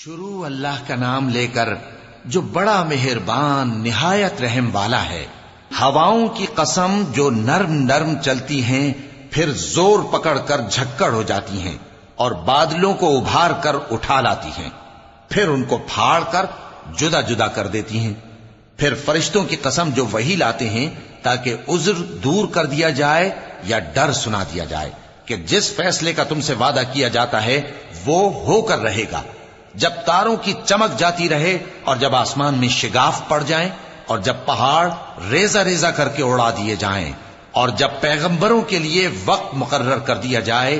شروع اللہ کا نام لے کر جو بڑا مہربان نہایت رحم والا ہے۔ ہواؤں کی قسم جو نرم نرم چلتی ہیں پھر زور پکڑ کر جھکڑ ہو جاتی ہیں اور بادلوں کو ابھار کر اٹھا لاتی ہیں، پھر ان کو پھاڑ کر جدا جدا کر دیتی ہیں۔ پھر فرشتوں کی قسم جو وحی لاتے ہیں تاکہ عذر دور کر دیا جائے یا ڈر سنا دیا جائے کہ جس فیصلے کا تم سے وعدہ کیا جاتا ہے وہ ہو کر رہے گا، جب تاروں کی چمک جاتی رہے اور جب آسمان میں شگاف پڑ جائیں اور جب پہاڑ ریزہ ریزہ کر کے اڑا دیے جائیں اور جب پیغمبروں کے لیے وقت مقرر کر دیا جائے،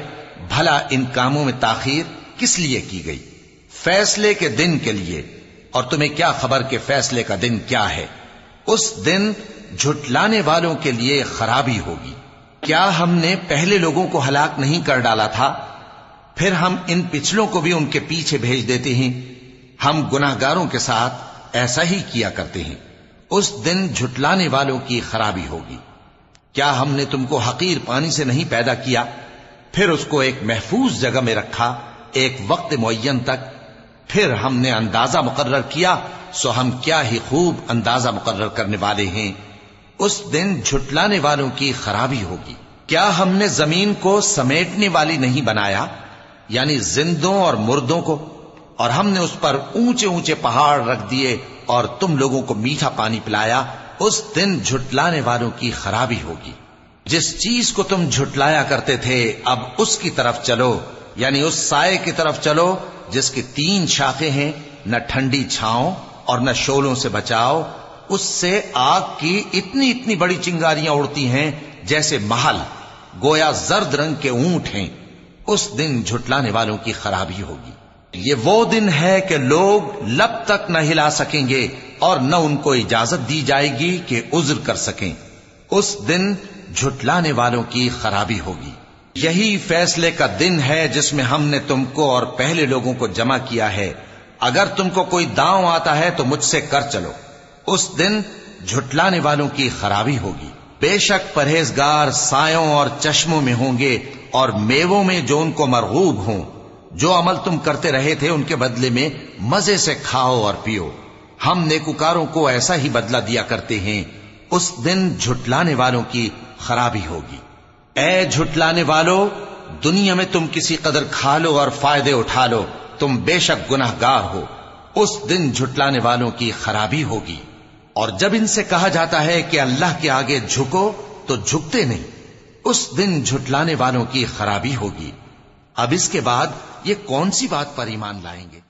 بھلا ان کاموں میں تاخیر کس لیے کی گئی؟ فیصلے کے دن کے لیے، اور تمہیں کیا خبر کہ فیصلے کا دن کیا ہے؟ اس دن جھٹلانے والوں کے لیے خرابی ہوگی۔ کیا ہم نے پہلے لوگوں کو ہلاک نہیں کر ڈالا تھا؟ پھر ہم ان پچھلوں کو بھی ان کے پیچھے بھیج دیتے ہیں۔ ہم گناہگاروں کے ساتھ ایسا ہی کیا کرتے ہیں۔ اس دن جھٹلانے والوں کی خرابی ہوگی۔ کیا ہم نے تم کو حقیر پانی سے نہیں پیدا کیا، پھر اس کو ایک محفوظ جگہ میں رکھا ایک وقت معین تک، پھر ہم نے اندازہ مقرر کیا، سو ہم کیا ہی خوب اندازہ مقرر کرنے والے ہیں۔ اس دن جھٹلانے والوں کی خرابی ہوگی۔ کیا ہم نے زمین کو سمیٹنے والی نہیں بنایا، یعنی زندوں اور مردوں کو، اور ہم نے اس پر اونچے اونچے پہاڑ رکھ دیے اور تم لوگوں کو میٹھا پانی پلایا۔ اس دن جھٹلانے والوں کی خرابی ہوگی۔ جس چیز کو تم جھٹلایا کرتے تھے اب اس کی طرف چلو، یعنی اس سائے کی طرف چلو جس کی 3 شاخیں ہیں، نہ ٹھنڈی چھاؤں اور نہ شولوں سے بچاؤ۔ اس سے آگ کی اتنی اتنی بڑی چنگاریاں اڑتی ہیں جیسے محل، گویا زرد رنگ کے اونٹ ہیں۔ اس دن جھٹلانے والوں کی خرابی ہوگی۔ یہ وہ دن ہے کہ لوگ لب تک نہ ہلا سکیں گے اور نہ ان کو اجازت دی جائے گی کہ عذر کر سکیں۔ اس دن جھٹلانے والوں کی خرابی ہوگی۔ یہی فیصلے کا دن ہے جس میں ہم نے تم کو اور پہلے لوگوں کو جمع کیا ہے۔ اگر تم کو کوئی داؤں آتا ہے تو مجھ سے کر چلو۔ اس دن جھٹلانے والوں کی خرابی ہوگی۔ بے شک پرہیزگار سایوں اور چشموں میں ہوں گے اور میووں میں جو ان کو مرغوب ہوں۔ جو عمل تم کرتے رہے تھے ان کے بدلے میں مزے سے کھاؤ اور پیو۔ ہم نیکوکاروں کو ایسا ہی بدلہ دیا کرتے ہیں۔ اس دن جھٹلانے والوں کی خرابی ہوگی۔ اے جھٹلانے والو، دنیا میں تم کسی قدر کھا لو اور فائدے اٹھا لو، تم بے شک گناہگار ہو۔ اس دن جھٹلانے والوں کی خرابی ہوگی۔ اور جب ان سے کہا جاتا ہے کہ اللہ کے آگے جھکو تو جھکتے نہیں۔ اس دن جھٹلانے والوں کی خرابی ہوگی۔ اب اس کے بعد یہ کون سی بات پر ایمان لائیں گے؟